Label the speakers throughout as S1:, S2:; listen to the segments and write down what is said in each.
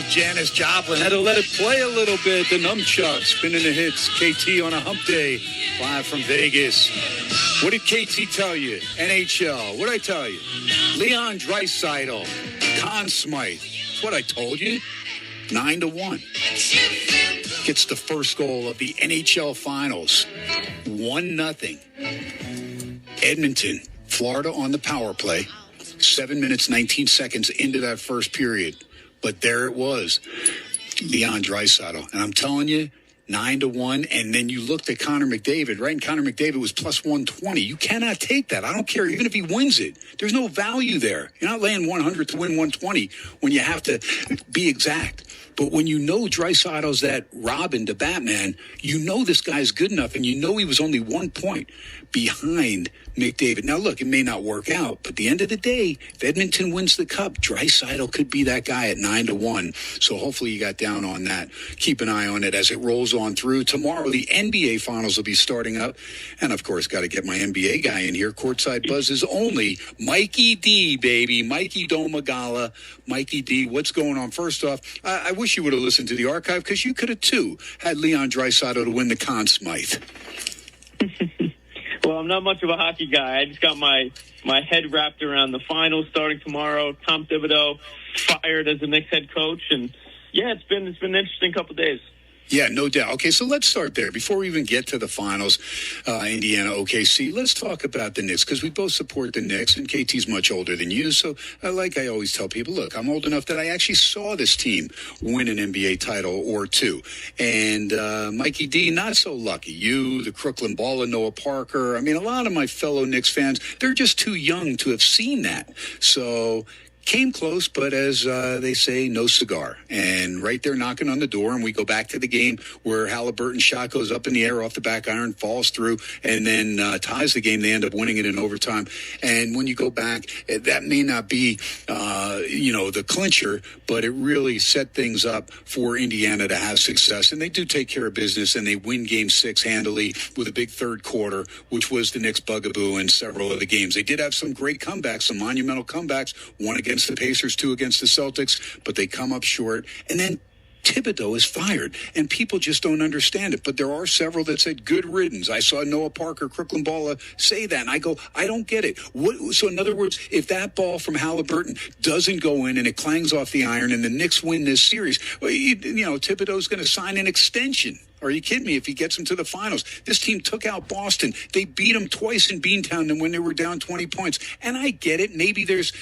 S1: Beatles, Janis Joplin.
S2: Had to let it play a little bit. The nunchuck spinning the hits. KT on a hump day, live from Vegas. What did KT tell you? NHL. What did I tell you? Leon Draisaitl, Conn Smythe. That's what I told you. 9-1. Gets the first goal of the NHL Finals. 1-0. Edmonton, Florida on the power play. 7 minutes, 19 seconds into that first period. But there it was, Leon Draisaitl. And I'm telling you, 9-1. And then you looked at Connor McDavid, right? And Connor McDavid was plus 120. You cannot take that. I don't care. Even if he wins it, there's no value there. You're not laying 100 to win 120 when you have to be exact. But when you know Draisaitl's that Robin to Batman, you know this guy's good enough, and you know he was only 1 point behind McDavid. Now, look, it may not work out, but at the end of the day, if Edmonton wins the Cup, Draisaitl could be that guy at 9-1. So hopefully you got down on that. Keep an eye on it as it rolls on through. Tomorrow, the NBA Finals will be starting up. And, of course, got to get my NBA guy in here. Courtside Buzz is only Mikey D, baby. Mikey Domagala. Mikey D, what's going on? First off, I wish you would have listened to the archive, because you could have, too, had Leon Draisaitl to win the Conn Smythe.
S3: Well, I'm not much of a hockey guy. I just got my head wrapped around the finals starting tomorrow. Tom Thibodeau fired as the Knicks head coach, and yeah, it's been an interesting couple of days.
S2: Yeah, no doubt. Okay, so let's start there. Before we even get to the finals, Indiana, OKC, let's talk about the Knicks, because we both support the Knicks, and KT's much older than you. So like I always tell people, look, I'm old enough that I actually saw this team win an NBA title or two. And Mikey D, not so lucky. You, the Crooklyn Baller, Noah Parker. I mean, a lot of my fellow Knicks fans, they're just too young to have seen that. So came close, but as they say, no cigar. And right there knocking on the door, and we go back to the game where Halliburton's shot goes up in the air off the back iron, falls through, and then ties the game. They end up winning it in overtime. And when you go back, that may not be, the clincher, but it really set things up for Indiana to have success. And they do take care of business, and they win Game 6 handily with a big third quarter, which was the Knicks' bugaboo in several of the games. They did have some great comebacks, some monumental comebacks, one against the Pacers, 2 against the Celtics, but they come up short. And then Thibodeau is fired, and people just don't understand it. But there are several that said good riddance. I saw Noah Parker, Crooklyn Baller, say that, and I go, I don't get it. So in other words, if that ball from Halliburton doesn't go in and it clangs off the iron and the Knicks win this series, well, Thibodeau's going to sign an extension. Are you kidding me? If he gets them to the finals. This team took out Boston. They beat them twice in Beantown when they were down 20 points. And I get it. Maybe there's,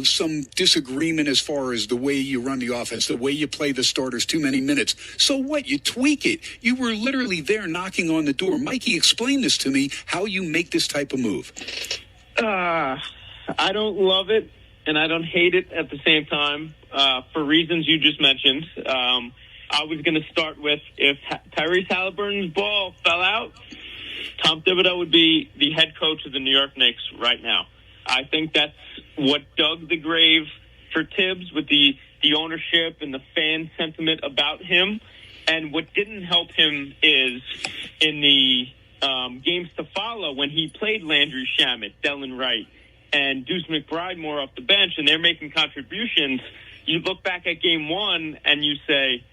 S2: some disagreement as far as the way you run the offense, the way you play the starters too many minutes. So what? You tweak it. You were literally there knocking on the door. Mikey, explain this to me, how you make this type of move.
S3: I don't love it, and I don't hate it at the same time, for reasons you just mentioned. I was going to start with, if Tyrese Halliburton's ball fell out, Tom Thibodeau would be the head coach of the New York Knicks right now. I think that's what dug the grave for Tibbs with the ownership and the fan sentiment about him. And what didn't help him is in the games to follow, when he played Landry Shamet, Delon Wright, and Deuce McBride more off the bench, and they're making contributions, you look back at Game 1 and you say,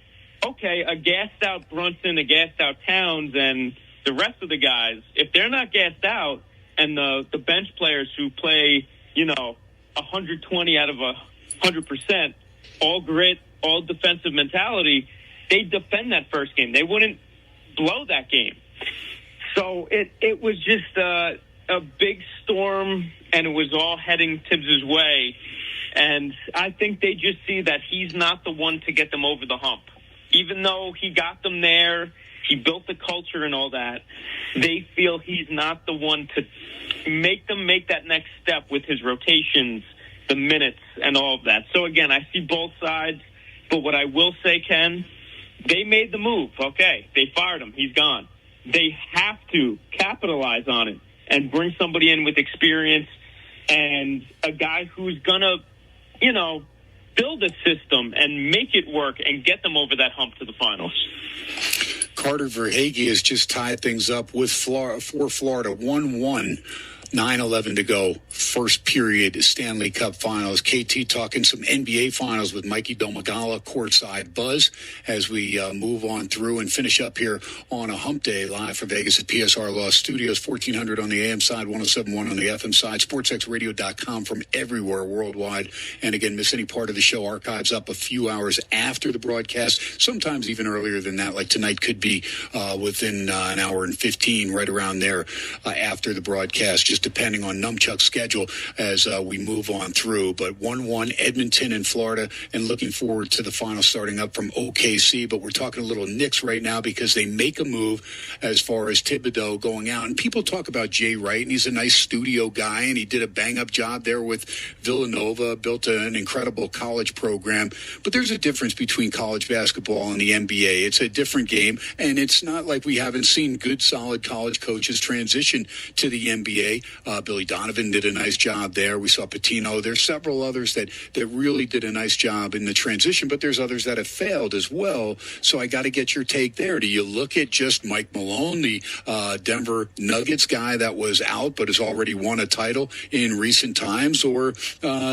S3: okay, a gassed-out Brunson, a gassed-out Towns, and the rest of the guys, if they're not gassed out, and the bench players who play, 120 out of 100%, all grit, all defensive mentality, they defend that first game. They wouldn't blow that game. So it was just a big storm, and it was all heading Tibbs' way. And I think they just see that he's not the one to get them over the hump. Even though he got them there, he built the culture and all that, they feel he's not the one to make them make that next step with his rotations, the minutes, and all of that. So, again, I see both sides. But what I will say, Ken, they made the move. Okay, they fired him. He's gone. They have to capitalize on it and bring somebody in with experience and a guy who's going to, build a system and make it work and get them over that hump to the finals.
S2: Carter Verhaeghe has just tied things up with Florida, 1-1 9:11 to go. First period Stanley Cup Finals. KT talking some NBA Finals with Mikey Domagala, courtside buzz as we move on through and finish up here on a hump day live from Vegas at PSR Law Studios, 1400 on the AM side, 1071 on the FM side, sportsxradio.com from everywhere worldwide. And again, miss any part of the show, archives up a few hours after the broadcast, sometimes even earlier than that, like tonight could be within an hour and 15, right around there after the broadcast, just depending on Numchuck's schedule as we move on through. But 1-1 Edmonton in Florida, and looking forward to the final starting up from OKC. But we're talking a little Knicks right now because they make a move as far as Thibodeau going out. And people talk about Jay Wright, and he's a nice studio guy, and he did a bang-up job there with Villanova, built an incredible college program. But there's a difference between college basketball and the NBA. It's a different game, and it's not like we haven't seen good, solid college coaches transition to the NBA. Billy Donovan did a nice job there. We saw Pitino. There's several others that really did a nice job in the transition, but there's others that have failed as well. So I got to get your take there. Do you look at just Mike Malone, the Denver Nuggets guy that was out but has already won a title in recent times, or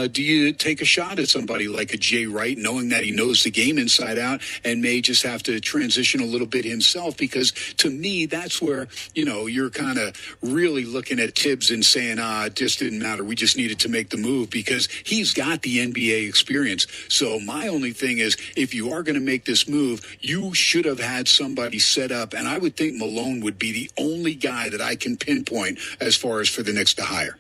S2: do you take a shot at somebody like a Jay Wright, knowing that he knows the game inside out and may just have to transition a little bit himself? Because to me, that's where, you're kind of really looking at Tibbs and saying, it just didn't matter. We just needed to make the move because he's got the NBA experience. So my only thing is, if you are going to make this move, you should have had somebody set up. And I would think Malone would be the only guy that I can pinpoint as far as for the Knicks to hire.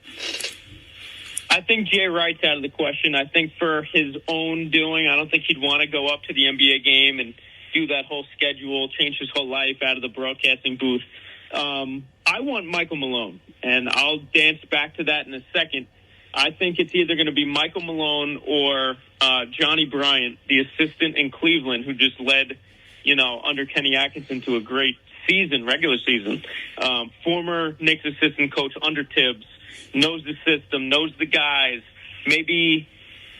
S3: I think Jay Wright's out of the question. I think for his own doing, I don't think he'd want to go up to the NBA game and do that whole schedule, change his whole life out of the broadcasting booth. I want Michael Malone, and I'll dance back to that in a second. I think it's either going to be Michael Malone or Johnny Bryant, the assistant in Cleveland, who just led, under Kenny Atkinson to a great season, regular season. Former Knicks assistant coach under Tibbs, knows the system, knows the guys. Maybe,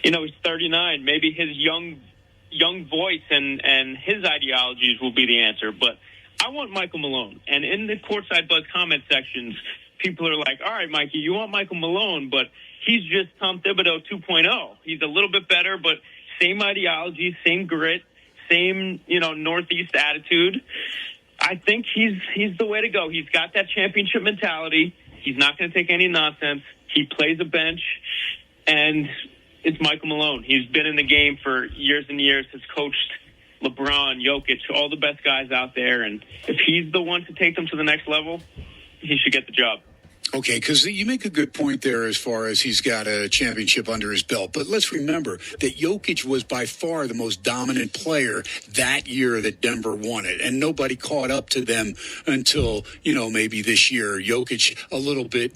S3: he's 39. Maybe his young voice and his ideologies will be the answer. But I want Michael Malone. And in the Courtside Buzz comment sections, people are like, all right, Mikey, you want Michael Malone, but he's just Tom Thibodeau 2.0. He's a little bit better, but same ideology, same grit, same, Northeast attitude. I think he's the way to go. He's got that championship mentality. He's not going to take any nonsense. He plays a bench, and it's Michael Malone. He's been in the game for years and years, has coached LeBron, Jokic, all the best guys out there, and if he's the one to take them to the next level, he should get the job.
S2: Okay, because you make a good point there as far as he's got a championship under his belt. But let's remember that Jokic was by far the most dominant player that year that Denver won it. And nobody caught up to them until, maybe this year. Jokic a little bit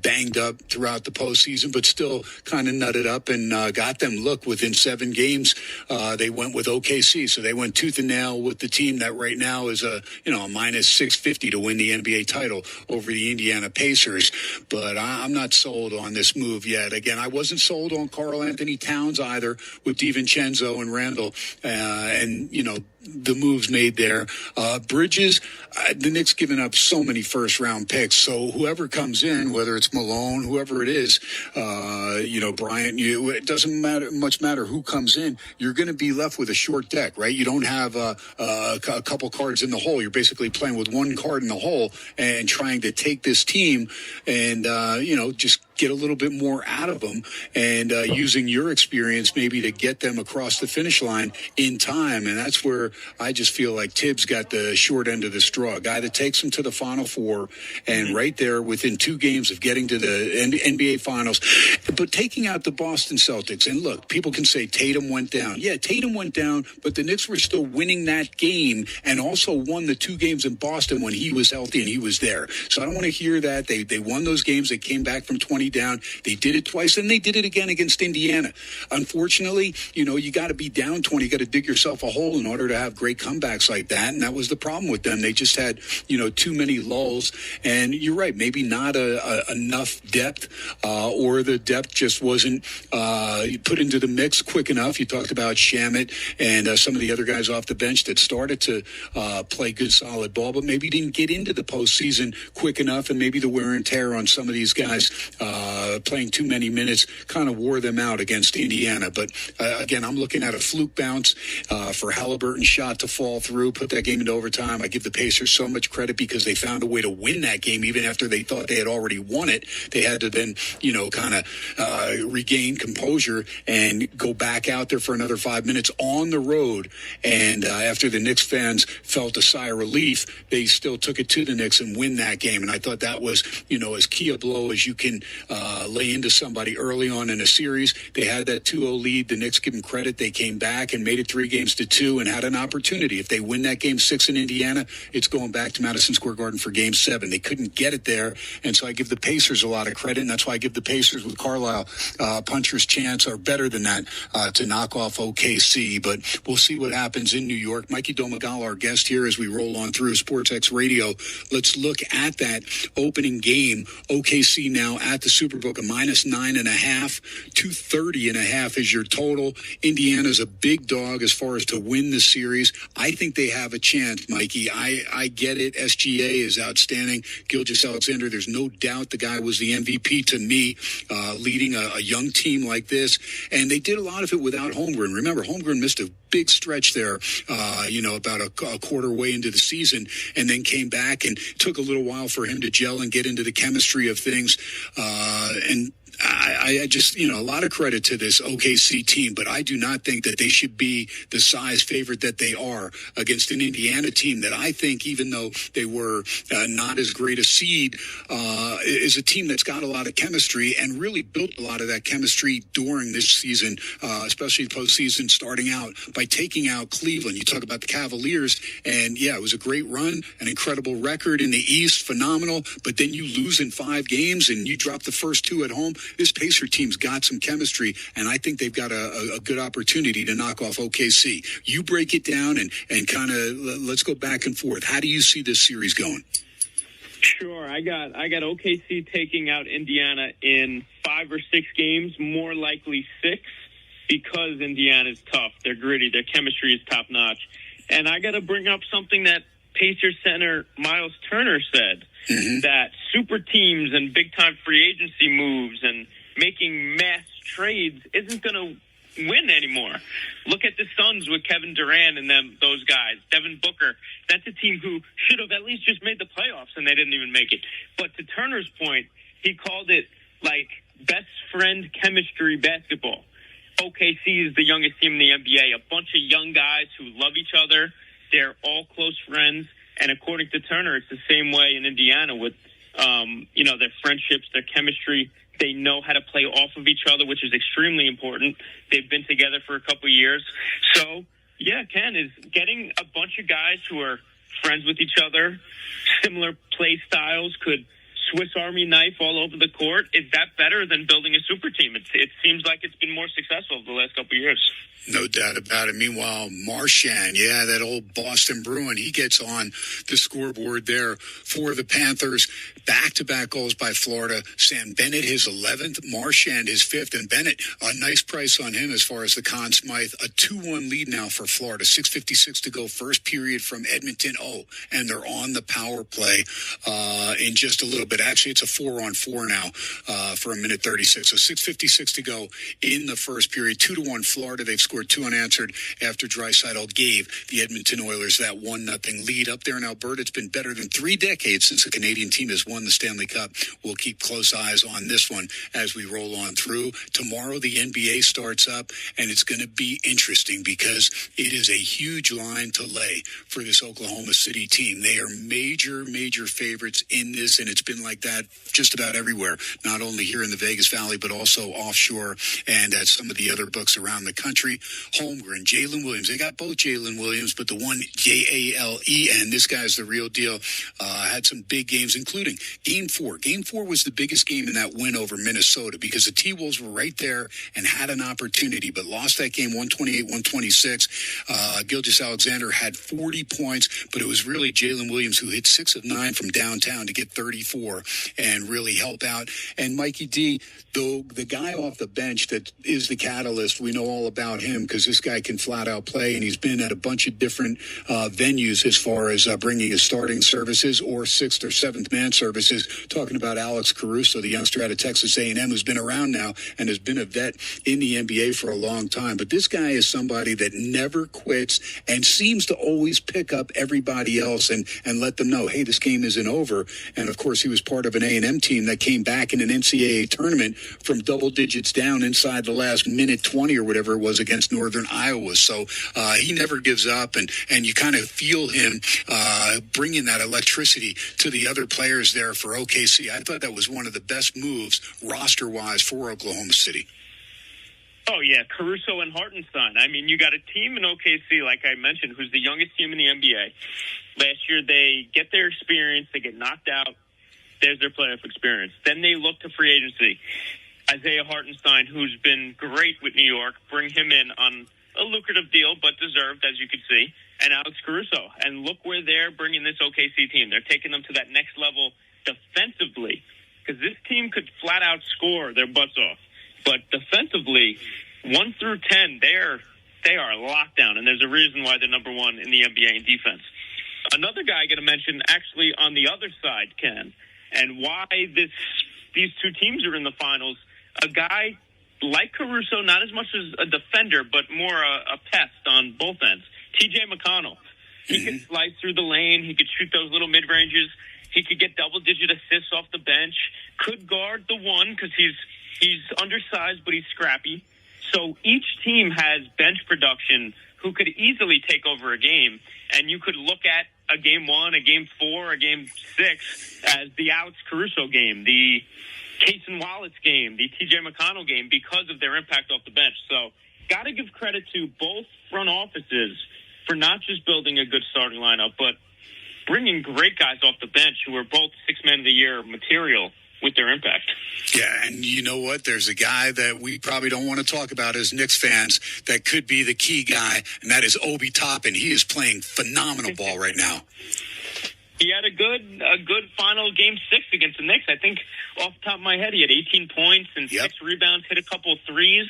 S2: banged up throughout the postseason, but still kind of nutted up and got them. Look, within 7 games, they went with OKC. So they went tooth and nail with the team that right now is a minus 650 to win the NBA title over the Indiana Pacers. But I'm not sold on this move yet. Again, I wasn't sold on Karl Anthony Towns either with DiVincenzo and Randall and the moves made there. Bridges, the Knicks giving up so many first-round picks. So whoever comes in, whether it's Malone, whoever it is, Bryant, it doesn't matter who comes in. You're going to be left with a short deck, right? You don't have a couple cards in the hole. You're basically playing with one card in the hole and trying to take this team and, just get a little bit more out of them and using your experience maybe to get them across the finish line in time. And that's where I just feel like Tibbs got the short end of the straw. A guy that takes them to the Final Four and right there within 2 games of getting to the NBA Finals, but taking out the Boston Celtics. And look, people can say Tatum went down. Yeah, Tatum went down, but the Knicks were still winning that game and also won the 2 games in Boston when he was healthy and he was there. So I don't want to hear that. They won those games. They came back from 20 20 down. They did it twice, and they did it again against Indiana. Unfortunately, you got to be down 20. You got to dig yourself a hole in order to have great comebacks like that, and that was the problem with them. They just had, too many lulls, and you're right, maybe not enough depth, or the depth just wasn't put into the mix quick enough. You talked about Shamet and some of the other guys off the bench that started to play good, solid ball, but maybe didn't get into the postseason quick enough, and maybe the wear and tear on some of these guys playing too many minutes kind of wore them out against Indiana. But again, I'm looking at a fluke bounce for Halliburton's shot to fall through, put that game into overtime. I give the Pacers so much credit because they found a way to win that game even after they thought they had already won it. They had to then, kind of regain composure and go back out there for another 5 minutes on the road. And after the Knicks fans felt a sigh of relief, they still took it to the Knicks and win that game. And I thought that was, as key a blow as you can lay into somebody early on in a series. They had that 2-0 lead. The Knicks, give them credit. They came back and made it 3-2 and had an opportunity. If they win that game 6 in Indiana, it's going back to Madison Square Garden for game 7. They couldn't get it there. And so I give the Pacers a lot of credit. And that's why I give the Pacers with Carlisle puncher's chance or better than that to knock off OKC. But we'll see what happens in New York. Mikey Domagala, our guest here as we roll on through SportsX Radio. Let's look at that opening game. OKC now at the Superbook, a -9.5. 230.5 is your total. Indiana's a big dog as far as to win the series. I think they have a chance, Mikey. I get it. SGA is outstanding. Gilgeous-Alexander, there's no doubt the guy was the MVP to me, leading a young team like this. And they did a lot of it without Holmgren. Remember, Holmgren missed a big stretch there, about a quarter way into the season, and then came back, and took a little while for him to gel and get into the chemistry of things. And I just, a lot of credit to this OKC team, but I do not think that they should be the size favorite that they are against an Indiana team that I think, even though they were not as great a seed, is a team that's got a lot of chemistry and really built a lot of that chemistry during this season, especially postseason, starting out by taking out Cleveland. You talk about the Cavaliers, and yeah, it was a great run, an incredible record in the East, phenomenal, but then you lose in 5 games and you drop the first 2 at home. This Pacer team's got some chemistry, and I think they've got a good opportunity to knock off OKC. You break it down and kind of let's go back and forth. How do you see this series going?
S3: Sure. I got OKC taking out Indiana in 5 or 6 games, more likely 6, because Indiana's tough. They're gritty. Their chemistry is top-notch. And I got to bring up something that Pacers center Miles Turner said, that super teams and big-time free agency moves and making mass trades isn't going to win anymore. Look at the Suns with Kevin Durant and those guys. Devin Booker, that's a team who should have at least just made the playoffs, and they didn't even make it. But to Turner's point, he called it like best friend chemistry basketball. OKC is the youngest team in the NBA, a bunch of young guys who love each other. They're all close friends. And according to Turner, it's the same way in Indiana with, their friendships, their chemistry. They know how to play off of each other, which is extremely important. They've been together for a couple of years. So, yeah, Ken is getting a bunch of guys who are friends with each other, similar play styles, could Swiss Army knife all over the court. Is that better than building a super team? It seems like it's been more successful the last couple of years.
S2: No doubt about it. Meanwhile, Marchand, that old Boston Bruin, he gets on the scoreboard there for the Panthers. Back-to-back goals by Florida. Sam Bennett, his 11th. Marchand, his 5th. And Bennett, a nice price on him as far as the Conn Smythe. A 2-1 lead now for Florida. 6:56 to go. First period from Edmonton. And they're on the power play in just a little bit. Actually, it's a 4-on-4 now for a minute 36. So 6:56 to go in the first period. 2-1 Florida. They've scored 2 unanswered after Draisaitl gave the Edmonton Oilers that 1-0 lead. Up there in Alberta, it's been better than 3 decades since a Canadian team has won the Stanley Cup. We'll keep close eyes on this one as we roll on through. Tomorrow, the NBA starts up, and it's going to be interesting because it is a huge line to lay for this Oklahoma City team. They are major favorites in this, and it's been like that just about everywhere, not only here in the Vegas Valley, but also offshore and at some of the other books around the country. Holmgren, Jalen Williams. They got both Jalen Williams, but the one Jalen, this guy's the real deal. Had some big games, including Game 4. Game 4 was the biggest game in that win over Minnesota because the T-Wolves were right there and had an opportunity, but lost that game 128-126. Gilgeous-Alexander had 40 points, but it was really Jalen Williams who hit 6 of 9 from downtown to get 34 and really help out. And Mikey D, though the guy off the bench that is the catalyst, we know all about him because this guy can flat out play, and he's been at a bunch of different venues as far as bringing his starting services or sixth or seventh man services. Talking about Alex Caruso, the youngster out of Texas A&M who's been around now and has been a vet in the NBA for a long time. But this guy is somebody that never quits and seems to always pick up everybody else and let them know, hey, this game isn't over. And, of course, he was part of an A&M team that came back in an NCAA tournament from double digits down inside the last minute 20 or whatever it was against Northern Iowa. So he never gives up, and you kind of feel him bringing that electricity to the other players there for OKC. I thought that was one of the best moves roster-wise for Oklahoma City.
S3: Oh, yeah, Caruso and Hartenstein. I mean, you got a team in OKC, like I mentioned, who's the youngest team in the NBA. Last year, they get their experience, they get knocked out. There's their playoff experience. Then they look to free agency. Isaiah Hartenstein, who's been great with New York, bring him in on a lucrative deal, but deserved, as you could see, and Alex Caruso. And look where they're bringing this OKC team. They're taking them to that next level defensively, because this team could flat out score their butts off. But defensively, 1 through 10, they are locked down, and there's a reason why they're number one in the NBA in defense. Another guy I got to mention, actually on the other side, Ken, and why these two teams are in the finals, a guy like Caruso, not as much as a defender, but more a pest on both ends, T.J. McConnell. He could slice through the lane. He could shoot those little mid-ranges. He could get double-digit assists off the bench. Could guard the one because he's undersized, but he's scrappy. So each team has bench production who could easily take over a game, and you could look at a game 1, a game 4, a game 6 as the Alex Caruso game, the Cason Wallace game, the T.J. McConnell game because of their impact off the bench. So got to give credit to both front offices for not just building a good starting lineup, but bringing great guys off the bench who are both Six-Man of the Year material with their impact.
S2: Yeah, and you know what? There's a guy that we probably don't want to talk about as Knicks fans that could be the key guy, and that is Obi Toppin. He is playing phenomenal ball right now.
S3: He had a good final game 6 against the Knicks. I think off the top of my head, he had 18 points and 6 rebounds, hit a couple of threes,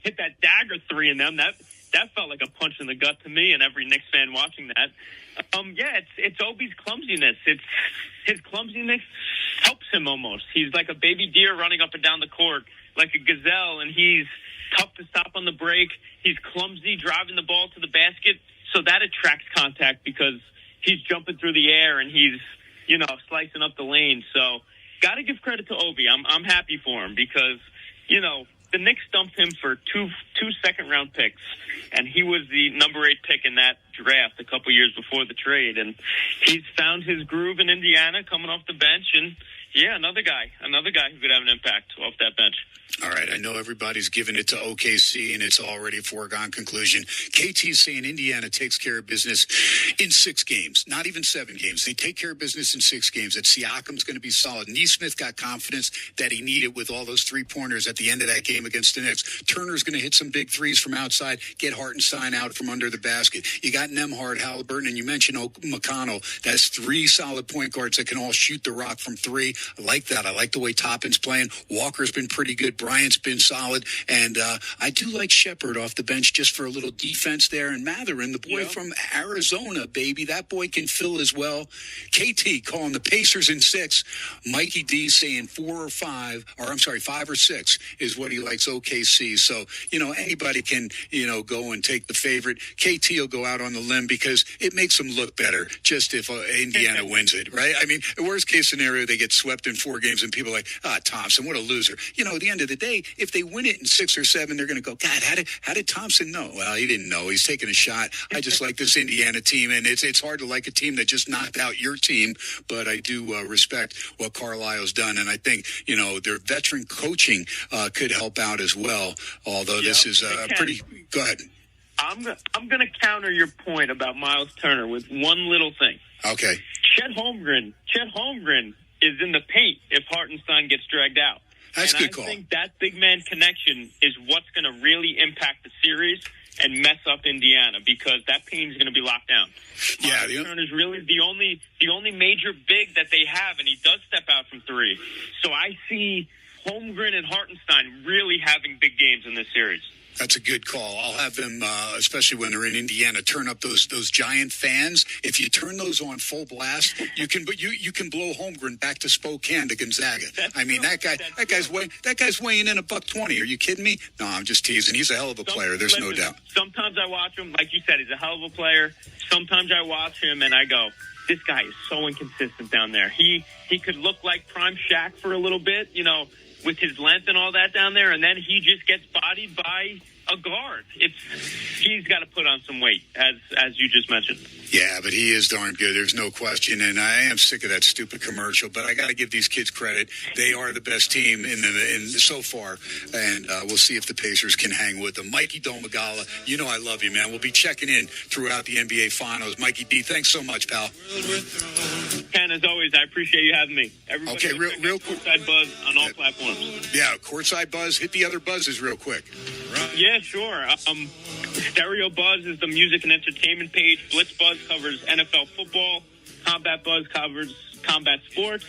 S3: hit that dagger 3 in them. That felt like a punch in the gut to me and every Knicks fan watching that. It's Obi's clumsiness. His clumsiness helps him almost. He's like a baby deer running up and down the court like a gazelle, and he's tough to stop on the break. He's clumsy driving the ball to the basket, so that attracts contact because he's jumping through the air and he's, slicing up the lane. So got to give credit to Obi. I'm happy for him because, the Knicks dumped him for two second-round picks, and he was the number 8 pick in that draft a couple years before the trade. And he's found his groove in Indiana coming off the bench, and, another guy who could have an impact off that bench.
S2: All right, I know everybody's giving it to OKC, and it's already a foregone conclusion. KT's saying Indiana takes care of business in 6 games, not even 7 games. They take care of business in 6 games. That Siakam's going to be solid. Neesmith got confidence that he needed with all those 3-pointers at the end of that game against the Knicks. Turner's going to hit some big threes from outside, get Hartenstein out from under the basket. You got Nembhard, Halliburton, and you mentioned McConnell. That's 3 solid point guards that can all shoot the rock from 3. I like that. I like the way Toppin's playing. Walker's been pretty good. Bryant's been solid, and I do like Shepard off the bench just for a little defense there. And Matherin, the boy from Arizona, baby, that boy can fill as well. KT calling the Pacers in 6. Mikey D saying 5 or 6 is what he likes OKC. So, anybody can, go and take the favorite. KT will go out on the limb because it makes them look better just if Indiana wins it, right? I mean, the worst case scenario, they get swept in 4 games and people are like, Thompson, what a loser. At the end of the the day, if they win it in 6 or 7, they're going to go, God, how did Thompson know? Well, he didn't know. He's taking a shot. I just like this Indiana team, and it's hard to like a team that just knocked out your team, but I do respect what Carlisle's done, and I think, their veteran coaching could help out as well, although this is pretty – go ahead.
S3: I'm going to counter your point about Miles Turner with one little thing.
S2: Okay.
S3: Chet Holmgren is in the paint if Hartenstein gets dragged out.
S2: That's a good call.
S3: I think that big man connection is what's going to really impact the series and mess up Indiana, because that paint is going to be locked down. Miles Turner is really the only major big that they have, and he does step out from 3. So I see Holmgren and Hartenstein really having big games in this series.
S2: That's a good call. I'll have them, especially when they're in Indiana, turn up those giant fans. If you turn those on full blast, you can blow Holmgren back to Spokane to Gonzaga. That guy's weighing in $120. Are you kidding me? No, I'm just teasing. He's a hell of a player. There's no doubt.
S3: Sometimes I watch him, like you said, he's a hell of a player. Sometimes I watch him and I go, this guy is so inconsistent down there. He could look like prime Shaq for a little bit, with his length and all that down there, and then he just gets bodied by a guard. He's got to put on some weight, as you just mentioned.
S2: Yeah, but he is darn good. There's no question, and I am sick of that stupid commercial. But I got to give these kids credit. They are the best team in so far, and we'll see if the Pacers can hang with them. Mikey Domagala, I love you, man. We'll be checking in throughout the NBA Finals. Mikey D, thanks so much, pal.
S3: Ken, as always, I appreciate you having me. Everybody,
S2: okay, real quick.
S3: Courtside Buzz on all platforms.
S2: Yeah, Courtside Buzz. Hit the other buzzes real quick.
S3: Yeah, sure. Stereo Buzz is the music and entertainment page. Blitz Buzz covers NFL football. Combat Buzz covers combat sports.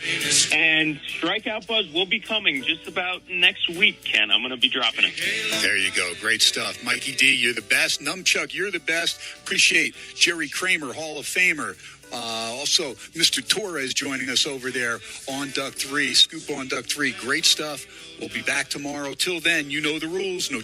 S3: And Strikeout Buzz will be coming just about next week, Ken. I'm going to be dropping it.
S2: There you go. Great stuff. Mikey D, you're the best. Numchuck, you're the best. Appreciate Jerry Kramer, Hall of Famer. Also, Mr. Torres joining us over there on Duck 3. Scoop on Duck 3. Great stuff. We'll be back tomorrow. Till then, you know the rules. No